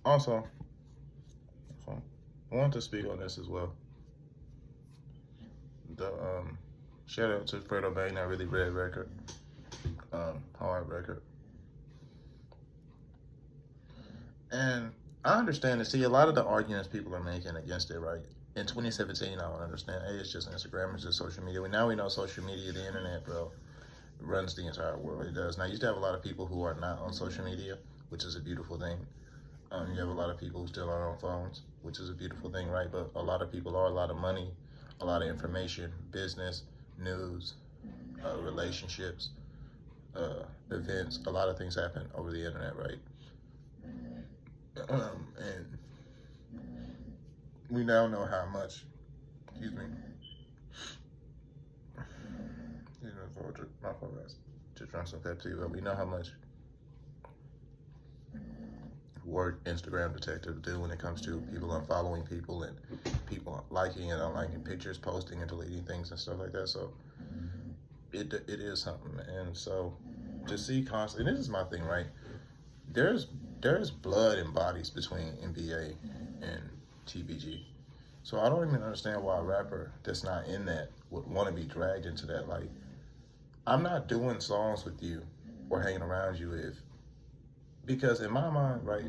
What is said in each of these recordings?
Also, I want to speak on this as well. The shout out to Fredo Bang, that really red record, hard record. And I understand to see a lot of the arguments people are making against it, right? In 2017, I don't understand. Hey, it's just Instagram, it's just social media. Now we know social media, the internet, bro, runs the entire world. It does. Now, you used to have a lot of people who are not on social media, which is a beautiful thing. You have a lot of people who still are on phones, which is a beautiful thing, right? But a lot of people are a lot of money, a lot of information, business, news, relationships, events. A lot of things happen over the internet, right? And we now know how much, excuse me, my fault, guys, just drunk some Pepsi, but we know how much work Instagram detectives do when it comes to people unfollowing people and people liking and unliking pictures, posting and deleting things and stuff like that. So it is something, and so to see constant. And this is my thing, right? There's blood and bodies between NBA and TBG. So I don't even understand why a rapper that's not in that would want to be dragged into that. Like, I'm not doing songs with you or hanging around you because in my mind, right,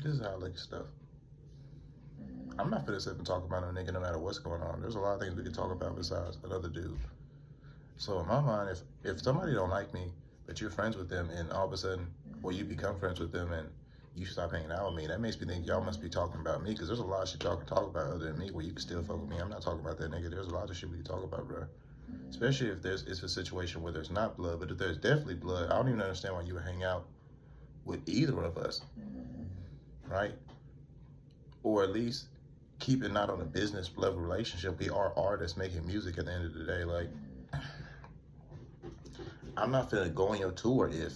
this is how I look at stuff. I'm not finna sit up and talk about no nigga no matter what's going on. There's a lot of things we can talk about besides another dude. So in my mind, if somebody don't like me, but you're friends with them, and all of a sudden, or you become friends with them and you stop hanging out with me, that makes me think y'all must be talking about me, because there's a lot of shit y'all can talk about other than me where you can still fuck with me. I'm not talking about that nigga. There's a lot of shit we can talk about, bro. Especially if it's a situation where there's not blood, but if there's definitely blood, I don't even understand why you would hang out with either of us, right? Or at least keep it not on a business level relationship. We are artists making music at the end of the day. Like, I'm not finna go on your tour if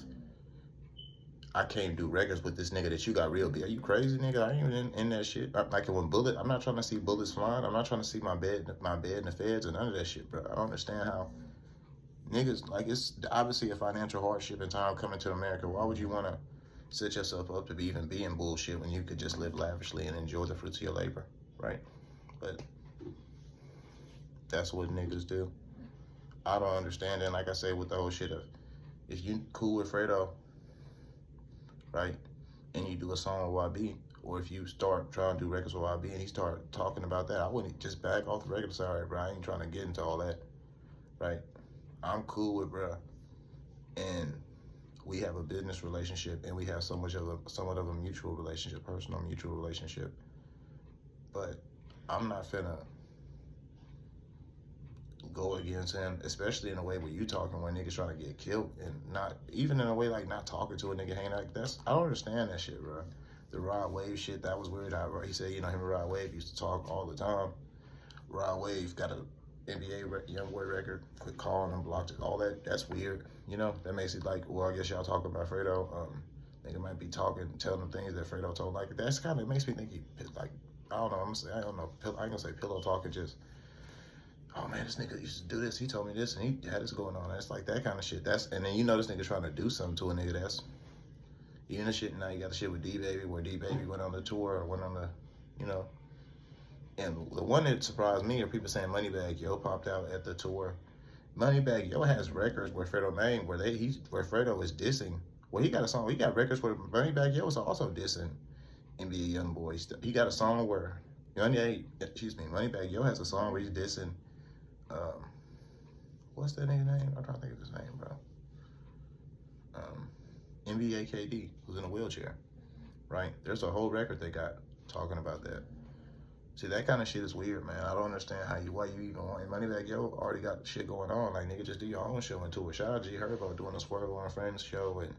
I can't do records with this nigga that you got real big. Are you crazy, nigga? I ain't even in that shit. Like when I'm not trying to see bullets flying. I'm not trying to see my bed in the feds and none of that shit, bro. I don't understand how niggas, like, it's obviously a financial hardship in time coming to America. Why would you want to set yourself up to be in bullshit when you could just live lavishly and enjoy the fruits of your labor, right? But that's what niggas do. I don't understand. And like I say, with the whole shit of, if you cool with Fredo, right, and you do a song with YB, or if you start trying to do records with YB and he start talking about that, I wouldn't just back off the record and say, all right, bro, I ain't trying to get into all that, right? I'm cool with bro, and we have a business relationship, and we have somewhat of a mutual relationship, personal mutual relationship. But I'm not finna go against him, especially in a way where you talking when niggas trying to get killed, and not even in a way like not talking to a nigga hanging out. I don't understand that shit, bro. The Rod Wave shit, that was weird. He said, him and Rod Wave used to talk all the time. Rod Wave got a NBA Young Boy record, quit calling him, blocked it, all that. That's weird. That makes it like, well, I guess y'all talking about Fredo. Nigga might be telling them things that Fredo told. Like, that's kind of makes me think he, like, I don't know. I don't know. I ain't gonna say pillow talking, just, oh man, this nigga used to do this. He told me this, and he had this going on. It's like that kind of shit. And then this nigga trying to do something to a nigga that's, the shit. Now you got the shit with D Baby, where D Baby went on the tour, or went on the, And the one that surprised me are people saying Moneybagg Yo popped out at the tour. Moneybagg Yo has records where Fredo Bang, where Fredo is dissing. Well, he got a song. He got records where Moneybagg Yo is also dissing NBA YoungBoy. He got a song where Moneybagg Yo has a song where he's dissing. What's that nigga's name? I'm trying to think of his name, bro. NBA KD, who's in a wheelchair, right? There's a whole record they got talking about that. See, that kind of shit is weird, man. I don't understand why you even want Moneybagg Yo already got shit going on. Like, nigga, just do your own show into it. Shout out G Herbo doing a Swerve on Friends show, and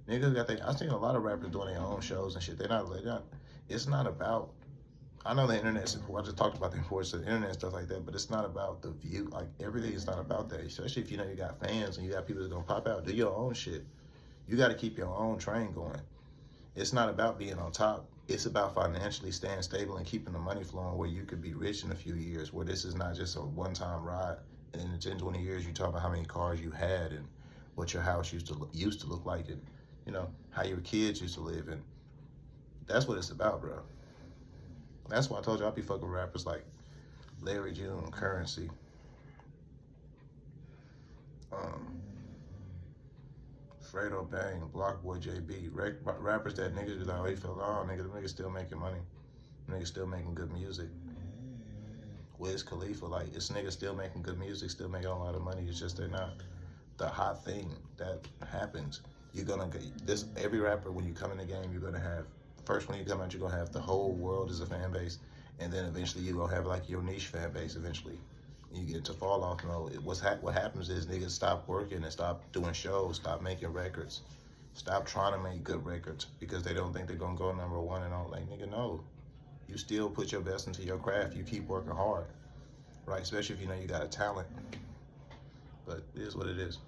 niggas I've seen a lot of rappers doing their own shows and shit. It's not about, I know the internet's important. I just talked about the importance of the internet and stuff like that, but it's not about the view. Like, everything is not about that. Especially if you got fans and you got people that's gonna pop out. Do your own shit. You got to keep your own train going. It's not about being on top. It's about financially staying stable and keeping the money flowing where you could be rich in a few years, where this is not just a one-time ride. And in 10, 20 years, you talk about how many cars you had and what your house used to look like, and how your kids used to live. And That's what it's about, bro. That's why I told you I'll be fucking rappers like Larry June, Currency, um, Fredo Bang, Blockboy JB, rappers that niggas be like, oh, you feel, oh, nigga, them niggas still making money. Niggas still making good music. Wiz Khalifa, like, it's niggas still making good music, still making a lot of money. It's just they're not the hot thing that happens. You're gonna get this, every rapper, when you come in the game, you're gonna have, first when you come out, you're gonna have the whole world as a fan base, and then eventually you're gonna have like your niche fan base eventually. You get into fall off mode. What happens is niggas stop working and stop doing shows, stop making records, stop trying to make good records because they don't think they're gonna go number one and all. Like, nigga, no. You still put your best into your craft. You keep working hard, right? Especially if you know you got a talent. But it is what it is.